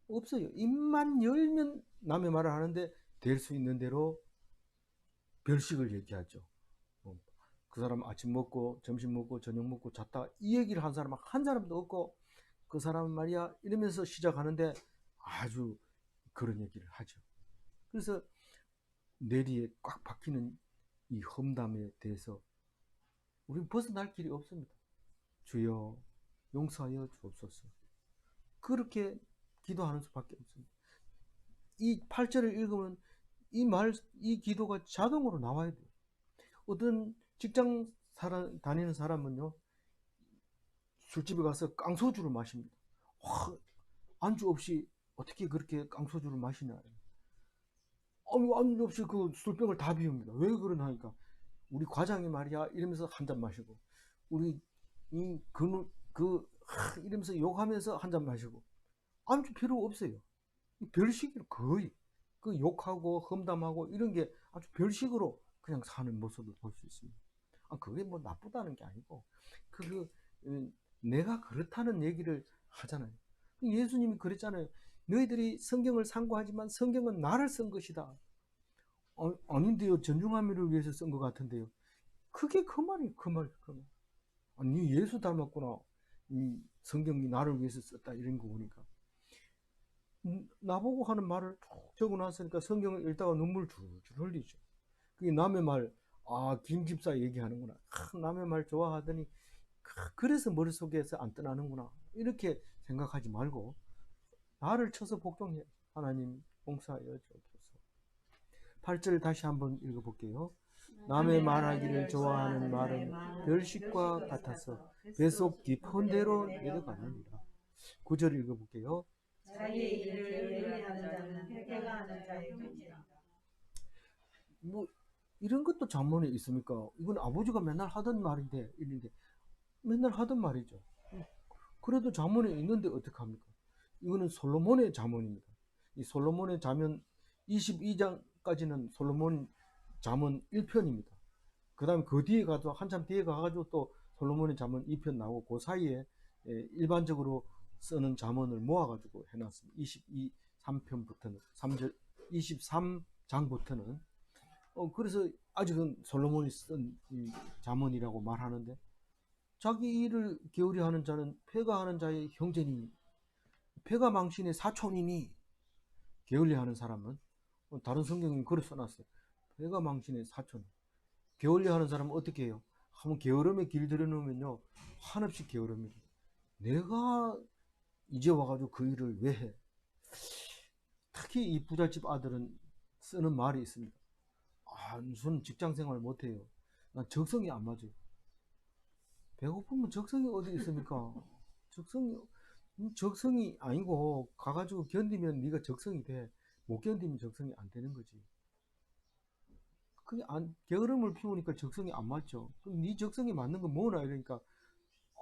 없어요. 입만 열면 남의 말을 하는데 될 수 있는 대로 별식을 얘기하죠. 그 사람 아침 먹고 점심 먹고 저녁 먹고 잤다 이 얘기를 한 사람 한 사람도 없고, 그 사람은 말이야 이러면서 시작하는데 아주 그런 얘기를 하죠. 그래서 뇌리에 꽉 박히는 이 험담에 대해서 우리는 벗어날 길이 없습니다. 주여 용서하여 주옵소서. 그렇게 기도하는 수밖에 없습니다. 이 8절을 읽으면 이 기도가 자동으로 나와야 돼요. 어떤 직장 다니는 사람은요, 술집에 가서 깡소주를 마십니다. 안주 없이 어떻게 그렇게 깡소주를 마시냐. 안주 없이 그 술병을 다 비웁니다. 왜 그러나 하니까 우리 과장이 말이야 이러면서 한 잔 마시고, 우리 이러면서 욕하면서 한 잔 마시고, 안주 필요 없어요. 별식으로 거의 그 욕하고 험담하고 이런 게 아주 별식으로 그냥 사는 모습을 볼 수 있습니다. 그게 뭐 나쁘다는 게 아니고 내가 그렇다는 얘기를 하잖아요. 예수님이 그랬잖아요. 너희들이 성경을 상고하지만 성경은 나를 쓴 것이다. 아닌데요. 전중함이를 위해서 쓴 것 같은데요. 그게 그 말이에요. 그 말. 아니 예수 닮았구나. 성경이 나를 위해서 썼다 이런 거 보니까. 나보고 하는 말을 쭉 적어놨으니까 성경을 읽다가 눈물 줄줄 흘리죠. 그게 남의 말, 김 집사 얘기하는구나. 남의 말 좋아하더니 그래서 머릿속에서 안 떠나는구나. 이렇게 생각하지 말고 나를 쳐서 복종해. 하나님 용서하여 주옵소서. 8절 다시 한번 읽어볼게요. 남의 말하기를 좋아하는 말은 별식과 같아서 뱃속 깊은 데로 내려가느니라. 9절 읽어볼게요. 자기 일을 의뢰하는 자는 회개하는 자의 문이라. 뭐 이런 것도 잠언에 있습니까? 이건 아버지가 맨날 하던 말인데, 이런데 맨날 하던 말이죠. 그래도 잠언에 있는데 어떡합니까? 이거는 솔로몬의 잠언입니다. 이 솔로몬의 잠언 22장까지는 솔로몬 잠언 1편입니다. 그 다음에 그 뒤에 가서 한참 뒤에 가가지고 또 솔로몬의 잠언 2편 나오고 그 사이에 일반적으로 쓰는 잠언을 모아가지고 해놨습니다. 23편부터는 3절 23장부터는 그래서 아직은 솔로몬이 쓴 잠언이라고 말하는데 자기 일을 게으리하는 자는 패가하는 자의 형제니 패가 망신의 사촌이니 게을리하는 사람은 다른 성경은 그렇게 써놨어요. 패가 망신의 사촌. 게을리하는 사람은 어떻게 해요? 한번 게으름에 길들여놓으면요 한없이 게으릅니다. 내가 이제 와가지고 그 일을 왜 해? 특히 이 부잣집 아들은 쓰는 말이 있습니다. 저는 직장생활 못해요. 난 적성이 안 맞아요. 배고프면 적성이 어디 있습니까? 적성이 아니고 가가지고 견디면 네가 적성이 돼. 못 견디면 적성이 안 되는 거지. 그게 게으름을 피우니까 적성이 안 맞죠. 그럼 네 적성이 맞는 거 뭐나 이러니까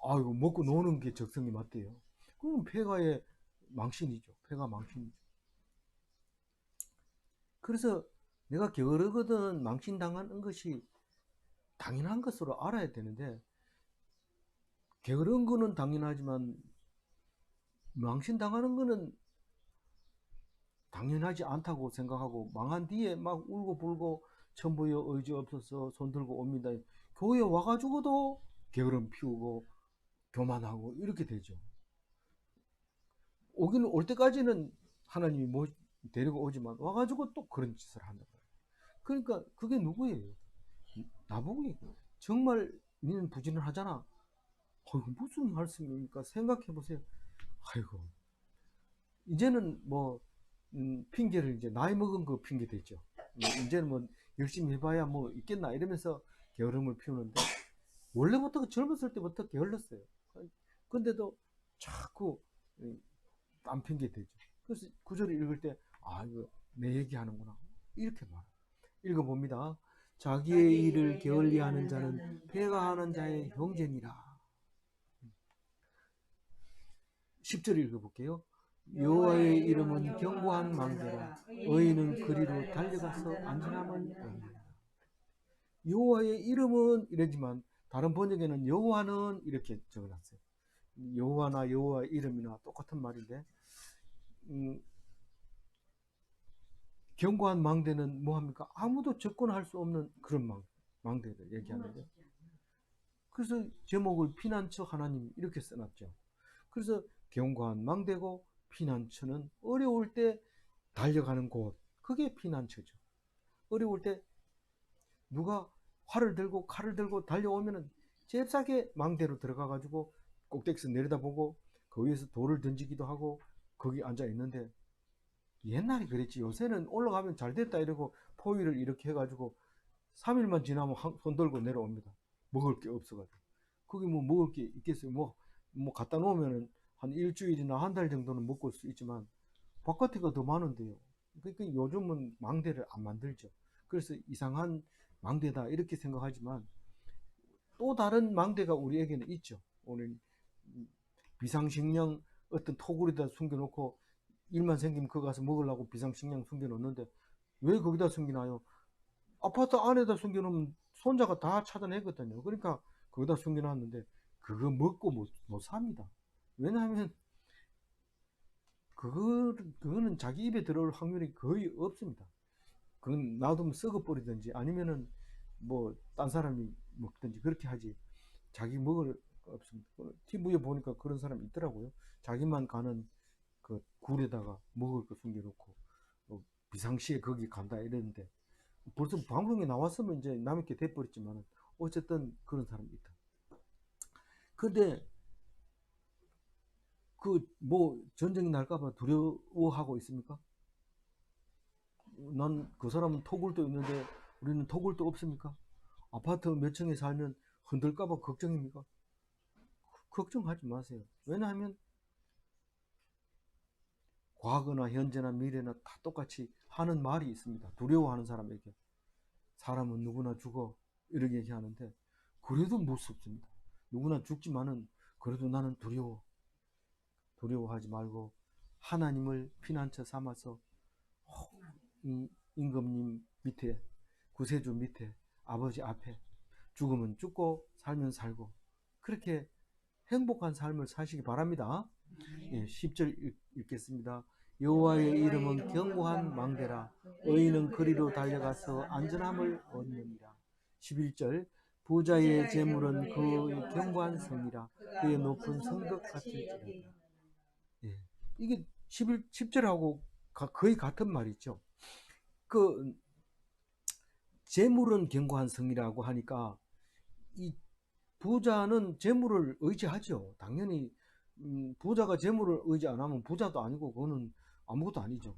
아이고 먹고 노는 게 적성이 맞대요. 그럼 폐가의 망신이죠. 폐가 망신이죠. 그래서 내가 게으르거든 망신당하는 것이 당연한 것으로 알아야 되는데 게으른 거는 당연하지만 망신당하는 거는 당연하지 않다고 생각하고 망한 뒤에 막 울고 불고 천부여 의지 없어서 손 들고 옵니다. 교회 와가지고도 게으름 피우고 교만하고 이렇게 되죠. 오기는 올 때까지는 하나님이 데리고 오지만 와가지고 또 그런 짓을 한다. 그러니까 그게 누구예요? 나보고 정말 니는 부지런하잖아. 무슨 말씀입니까? 생각해 보세요. 아이고 이제는 뭐 핑계를 이제 나이 먹은 거 핑계 대죠. 이제는 뭐 열심히 해봐야 뭐 있겠나 이러면서 게으름을 피우는데 원래부터 젊었을 때부터 게을렀어요. 근데도 자꾸 안 핑계 대죠. 그래서 구절을 읽을 때 이거 내 얘기하는구나 이렇게 말. 읽어봅니다. 자기의 일을 게을리하는 자는 패가하는 자의 형제니라. 10절 읽어볼게요. 여호와의 이름은 견고한 망대라. 의인은 그리로 달려가서 안전함을 얻는다. 여호와의 이름은 이러지만 다른 번역에는 여호와는 이렇게 적어놨어요. 여호와나 여호와의 이름이나 똑같은 말인데 견고한 망대는 뭐합니까? 아무도 접근할 수 없는 그런 망대를 얘기하는데 그래서 제목을 피난처 하나님 이렇게 써놨죠. 그래서 견고한 망대고 피난처는 어려울 때 달려가는 곳 그게 피난처죠. 어려울 때 누가 활을 들고 칼을 들고 달려오면은 잽싸게 망대로 들어가 가지고 꼭대기에서 내려다보고 그 위에서 돌을 던지기도 하고 거기 앉아 있는데 옛날에 그랬지. 요새는 올라가면 잘 됐다 이러고 포위를 이렇게 해가지고 3일만 지나면 손 들고 내려옵니다. 먹을 게 없어가지고. 거기 뭐 먹을 게 있겠어요. 뭐 갖다 놓으면은 한 일주일이나 한 달 정도는 먹을 수 있지만 바깥에가 더 많은데요. 그러니까 요즘은 망대를 안 만들죠. 그래서 이상한 망대다 이렇게 생각하지만 또 다른 망대가 우리에게는 있죠. 오늘 비상식량 어떤 토굴에다 숨겨놓고 일만 생기면 그거 가서 먹으려고 비상식량 숨겨놓는데 왜 거기다 숨기나요? 아파트 안에다 숨겨놓으면 손자가 다 찾아내거든요. 그러니까 거기다 숨겨놨는데 그거 먹고 못 삽니다. 왜냐하면 그거는 자기 입에 들어올 확률이 거의 없습니다. 그건 놔두면 썩어버리든지 아니면은 뭐 딴 사람이 먹든지 그렇게 하지 자기 먹을 거 없습니다. TV에 보니까 그런 사람이 있더라고요. 자기만 가는 그 굴에다가 먹을 거 숨겨놓고 비상시에 거기 간다 이랬는데 벌써 방송에 나왔으면 이제 남의 게 돼버렸지만 어쨌든 그런 사람이 있다. 근데 그 뭐 전쟁이 날까봐 두려워하고 있습니까? 난 그 사람은 토굴도 있는데 우리는 토굴도 없습니까? 아파트 몇 층에 살면 흔들까봐 걱정입니까? 걱정하지 마세요. 왜냐하면 과거나 현재나 미래나 다 똑같이 하는 말이 있습니다. 두려워하는 사람에게 사람은 누구나 죽어 이렇게 얘기하는데 그래도 무섭습니다. 누구나 죽지만은 그래도 나는 두려워. 두려워하지 말고 하나님을 피난처 삼아서 이 임금님 밑에, 구세주 밑에, 아버지 앞에 죽으면 죽고 살면 살고 그렇게 행복한 삶을 사시기 바랍니다. 예, 10절 읽겠습니다. 여호와의 이름은 견고한 망대라. 의인은 그리로 달려가서 안전함을 얻느니라. 11절 부자의 재물은 그의 견고한 성이라. 그의 높은 성벽 같을지라. 예, 이게 10절하고 거의 같은 말이죠. 그 재물은 견고한 성이라고 하니까 이 부자는 재물을 의지하죠. 당연히 부자가 재물을 의지 안 하면 부자도 아니고 그거는 아무것도 아니죠.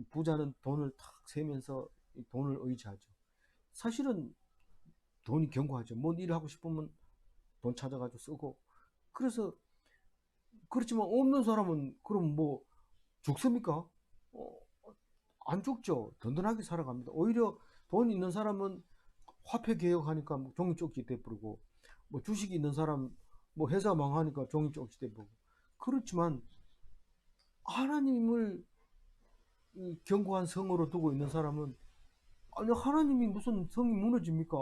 부자는 돈을 탁 세면서 돈을 의지하죠. 사실은 돈이 견고하죠. 뭔 일을 하고 싶으면 돈 찾아가지고 쓰고. 그래서 그렇지만 없는 사람은 그럼 뭐 죽습니까? 안 죽죠. 든든하게 살아갑니다. 오히려 돈 있는 사람은 화폐 개혁하니까 뭐 종이 쪽지 돼버리고, 뭐 주식이 있는 사람 뭐 회사 망하니까 종이 쪽지 돼버리고. 그렇지만 하나님을 견고한 성으로 두고 있는 사람은, 아니 하나님이 무슨 성이 무너집니까?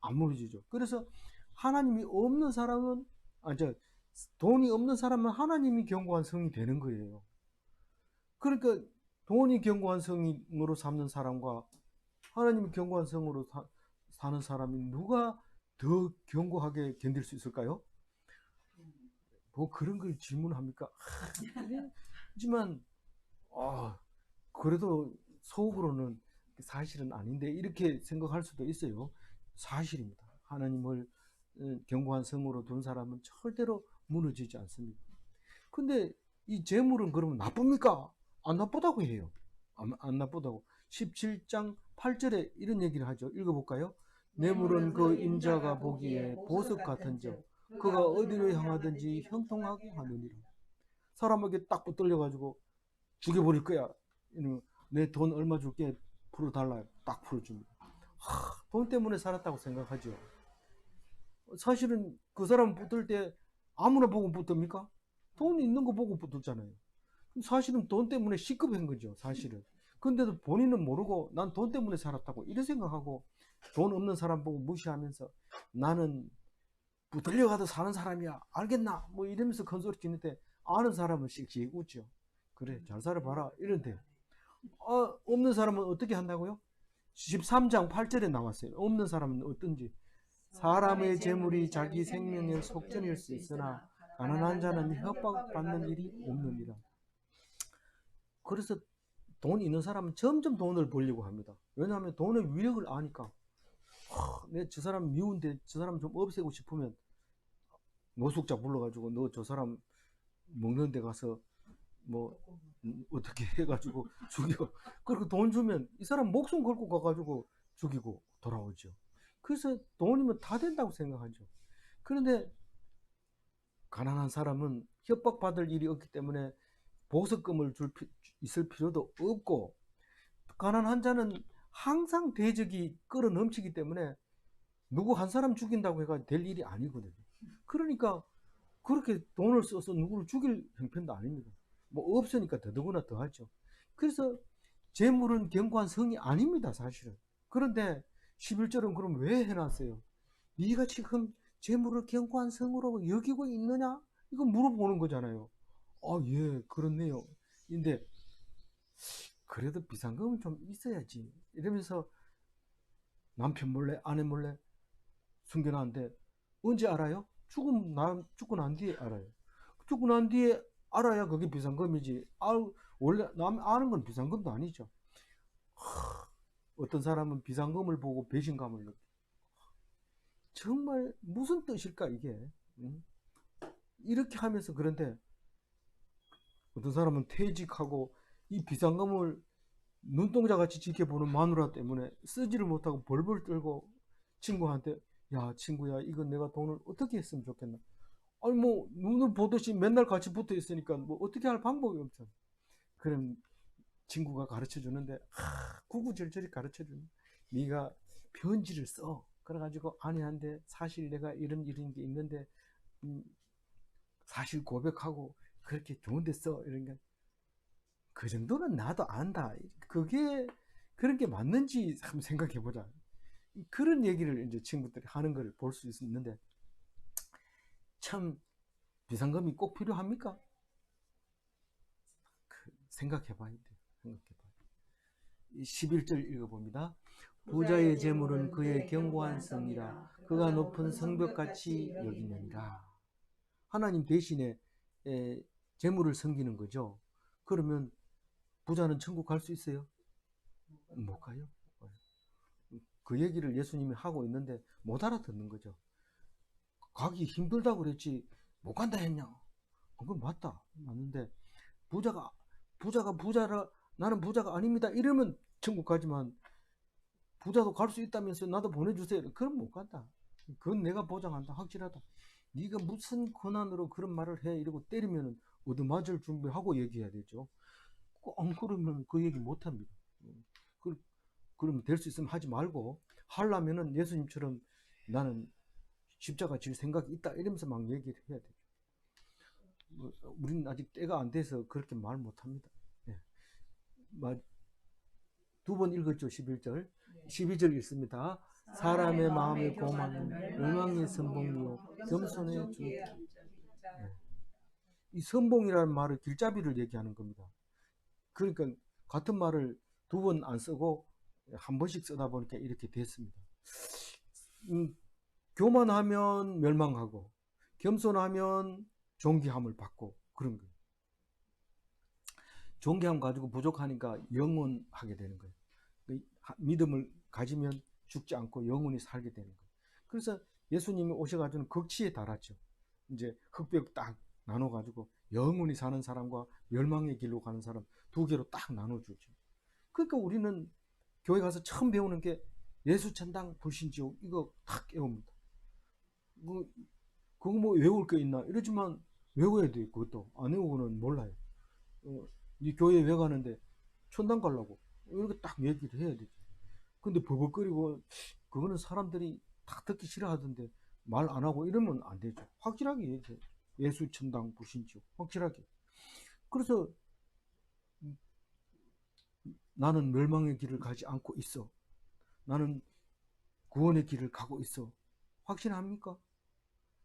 안 무너지죠. 그래서 하나님이 없는 사람은, 돈이 없는 사람은 하나님이 견고한 성이 되는 거예요. 그러니까 돈이 견고한 성으로 삼는 사람과 하나님이 견고한 성으로 사는 사람이 누가 더 견고하게 견딜 수 있을까요? 뭐 그런 걸 질문합니까? 하지만 그래도 속으로는 사실은 아닌데 이렇게 생각할 수도 있어요. 사실입니다. 하나님을 견고한 성으로 둔 사람은 절대로 무너지지 않습니다. 근데 이 재물은 그러면 나쁩니까? 안 나쁘다고 해요. 안 나쁘다고. 17장 8절에 이런 얘기를 하죠. 읽어볼까요? 뇌물은 그 임자가 보기에 보석 같은즉 그가 어디로 향하든지 형통하게 하느니라. 사람에게 딱 붙들려가지고 죽여버릴 거야. 내 돈 얼마 줄게 풀어달라. 딱 풀어줍니다. 돈 때문에 살았다고 생각하죠. 사실은 그 사람 붙을 때 아무나 보고 붙습니까? 돈 있는 거 보고 붙었잖아요. 사실은 돈 때문에 시급한 거죠, 사실은. 근데도 본인은 모르고 난 돈 때문에 살았다고 이런 생각하고 돈 없는 사람 보고 무시하면서 나는 붙들려가도 사는 사람이야, 알겠나? 뭐 이러면서 큰 소리 치는데 아는 사람은 씩씩 웃죠. 그래, 잘 살아봐라 이런데 없는 사람은 어떻게 한다고요? 13장 8절에 나왔어요. 없는 사람은 어떤지. 사람의 재물이 자기 생명의 속전일 수 있으나 가난한 자는 협박받는 일이 없느니라. 그래서 돈 있는 사람은 점점 돈을 벌려고 합니다. 왜냐하면 돈의 위력을 아니까. 내 저 사람 미운데 저 사람 좀 없애고 싶으면 노숙자 불러가지고 너 저 사람 먹는 데 가서 뭐 어떻게 해가지고 죽여. 그리고 돈 주면 이 사람 목숨 걸고 가가지고 죽이고 돌아오죠. 그래서 돈이면 다 된다고 생각하죠. 그런데 가난한 사람은 협박받을 일이 없기 때문에 보석금을 있을 필요도 없고, 가난한 자는 항상 대적이 끌어 넘치기 때문에 누구 한 사람 죽인다고 해가 될 일이 아니거든요. 그러니까 그렇게 돈을 써서 누구를 죽일 형편도 아닙니다. 뭐 없으니까 더더구나 더 하죠. 그래서 재물은 견고한 성이 아닙니다, 사실은. 그런데 11절은 그럼 왜 해놨어요? 네가 지금 재물을 견고한 성으로 여기고 있느냐? 이거 물어보는 거잖아요. 예, 그렇네요. 근데 그래도 비상금은 좀 있어야지. 이러면서 남편 몰래, 아내 몰래 숨겨놨는데 언제 알아요? 죽고 난 뒤에 알아요. 죽고 난 뒤에 알아야 그게 비상금이지. 원래 남 아는 건 비상금도 아니죠. 어떤 사람은 비상금을 보고 배신감을 느껴. 정말 무슨 뜻일까 이게? 이렇게 하면서. 그런데 어떤 사람은 퇴직하고 이 비상금을 눈동자같이 지켜보는 마누라 때문에 쓰지를 못하고 벌벌 떨고 친구한테, 야 친구야 이건 내가 돈을 어떻게 했으면 좋겠나. 아니 뭐 눈을 보듯이 맨날 같이 붙어 있으니까 뭐 어떻게 할 방법이 없잖아. 그럼 친구가 가르쳐 주는데 구구절절히 가르쳐 주는, 네가 편지를 써. 그래가지고 아내한테 사실 내가 이런 게 있는데 사실 고백하고 그렇게 좋은 데 써. 이러니까 그 정도는 나도 안다. 그게 그런 게 맞는지 한번 생각해 보자. 그런 얘기를 이제 친구들이 하는 걸 볼 수 있는데 참 비상금이 꼭 필요합니까? 생각해 봐야 돼. 생각해 봐. 11절 읽어봅니다. 부자의 재물은 그의 견고한 성이라 그가 높은 성벽같이 여기느니라. 하나님 대신에 재물을 섬기는 거죠. 그러면 부자는 천국 갈 수 있어요? 못 가요. 그 얘기를 예수님이 하고 있는데 못 알아듣는 거죠. 가기 힘들다고 그랬지 못 간다 했냐? 그건 맞는데 부자라 나는 부자가 아닙니다 이러면 천국 가지만 부자도 갈 수 있다면서 나도 보내주세요. 그럼 못 간다. 그건 내가 보장한다. 확실하다. 네가 무슨 권한으로 그런 말을 해 이러고 때리면 얻어맞을 준비하고 얘기해야 되죠. 안 그러면 그 얘기 못합니다. 그러면 될 수 있으면 하지 말고 하려면은 예수님처럼 나는 십자가 질 생각이 있다 이러면서 막 얘기를 해야 돼요. 우리는 아직 때가 안 돼서 그렇게 말 못합니다. 네. 두 번 읽었죠. 11절 12절 읽습니다. 사람의 마음의 고만은 멸망의 선봉이요 겸손의 주. 네. 이 선봉이라는 말은 길잡이를 얘기하는 겁니다. 그러니까 같은 말을 두 번 안 쓰고 한 번씩 쓰다 보니까 이렇게 됐습니다. 교만하면 멸망하고 겸손하면 존귀함을 받고 그런 거예요. 존귀함 가지고 부족하니까 영원하게 되는 거예요. 믿음을 가지면 죽지 않고 영원히 살게 되는 거예요. 그래서 예수님이 오셔가지고 극치에 달았죠. 이제 흑백 딱 나눠가지고 영원히 사는 사람과 멸망의 길로 가는 사람 두 개로 딱 나눠주죠. 그러니까 우리는 교회 가서 처음 배우는 게 예수 천당 불신지옥 이거 딱 외웁니다. 그거 뭐 외울 게 있나 이러지만 외워야 돼. 그것도 안 외우고는 몰라요. 이 교회 왜 가는데 천당 가려고 이렇게 딱 얘기를 해야 되죠. 근데 버벅거리고 그거는 사람들이 다 듣기 싫어하던데 말 안 하고 이러면 안 되죠. 확실하게 얘기해요. 예수 천당 불신지옥 확실하게. 그래서 나는 멸망의 길을 가지 않고 있어. 나는 구원의 길을 가고 있어. 확신합니까?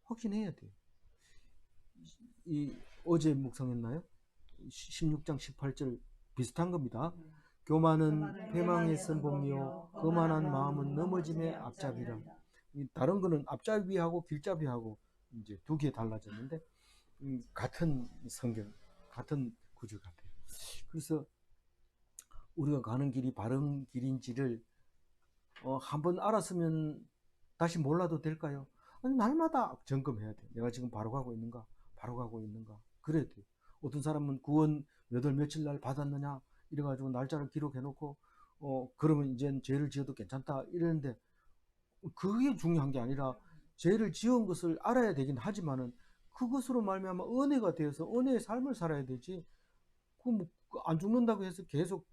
확신해야 돼요. 어제 묵상했나요? 16장 18절 비슷한 겁니다. 교만은 패망의 선봉이요 거만한 마음은 넘어짐의 앞잡이라. 다른 거는 앞잡이하고 길잡이하고 이제 두 개 달라졌는데 같은 성경, 같은 구조 같아요. 그래서 우리가 가는 길이 바른 길인지를 한번 알았으면 다시 몰라도 될까요? 아니, 날마다 점검해야 돼. 내가 지금 바로 가고 있는가? 바로 가고 있는가? 그래야 돼. 어떤 사람은 구원 몇 월 며칠 날 받았느냐? 이래가지고 날짜를 기록해놓고 그러면 이제 죄를 지어도 괜찮다 이러는데 그게 중요한 게 아니라 죄를 지은 것을 알아야 되긴 하지만은 그것으로 말미암아 은혜가 되어서 은혜의 삶을 살아야 되지. 안 죽는다고 해서 계속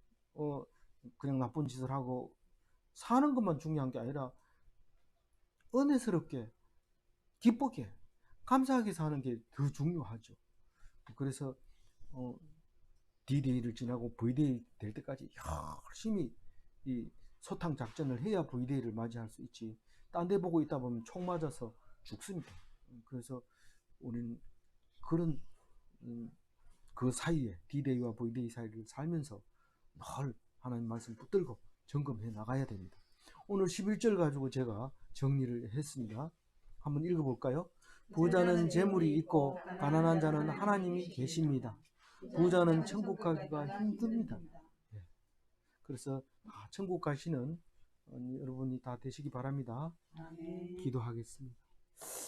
그냥 나쁜 짓을 하고 사는 것만 중요한 게 아니라 은혜스럽게 기쁘게 감사하게 사는 게 더 중요하죠. 그래서 D-Day를 지나고 V-Day 될 때까지 열심히 이 소탕 작전을 해야 V-Day를 맞이할 수 있지. 딴 데 보고 있다 보면 총 맞아서 죽습니다. 그래서 우리는 그런 그 사이에 D-Day와 V-Day 사이를 살면서 늘 하나님 말씀 붙들고 점검해 나가야 됩니다. 오늘 11절 가지고 제가 정리를 했습니다. 한번 읽어볼까요? 부자는 재물이 있고 가난한 자는 하나님이 계십니다. 부자는 천국 가기가 힘듭니다. 네. 그래서 천국 가시는 여러분이 다 되시기 바랍니다. 기도하겠습니다.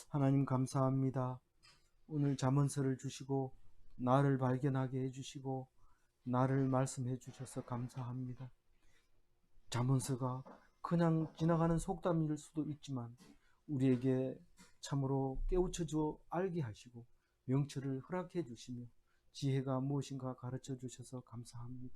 하나님 감사합니다. 오늘 잠언서를 주시고 나를 발견하게 해주시고 나를 말씀해 주셔서 감사합니다. 잠언서가 그냥 지나가는 속담일 수도 있지만 우리에게 참으로 깨우쳐줘 알게 하시고 명철을 허락해 주시며 지혜가 무엇인가 가르쳐 주셔서 감사합니다.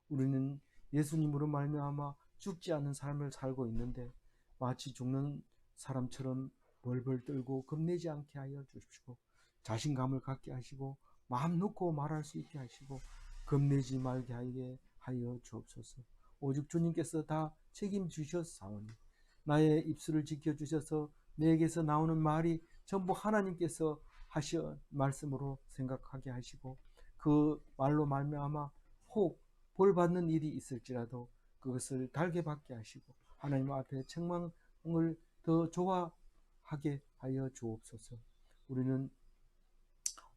우리는 예수님으로 말미암아 죽지 않는 삶을 살고 있는데 마치 죽는 사람처럼 벌벌 떨고 겁내지 않게 하여 주시고 자신감을 갖게 하시고 마음 놓고 말할 수 있게 하시고 겁내지 말게 하여 주옵소서. 오직 주님께서 다 책임지셨사오니 나의 입술을 지켜주셔서 내게서 나오는 말이 전부 하나님께서 하신 말씀으로 생각하게 하시고 그 말로 말미암아 혹 벌받는 일이 있을지라도 그것을 달게 받게 하시고 하나님 앞에 책망을 더 좋아하게 하여 주옵소서. 우리는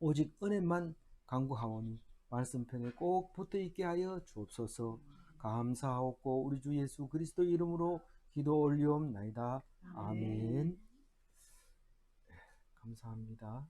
오직 은혜만 간구하오니 말씀편에 꼭 붙어있게 하여 주옵소서. 감사하옵고 우리 주 예수 그리스도 이름으로 기도 올리옵나이다. 아멘. 감사합니다.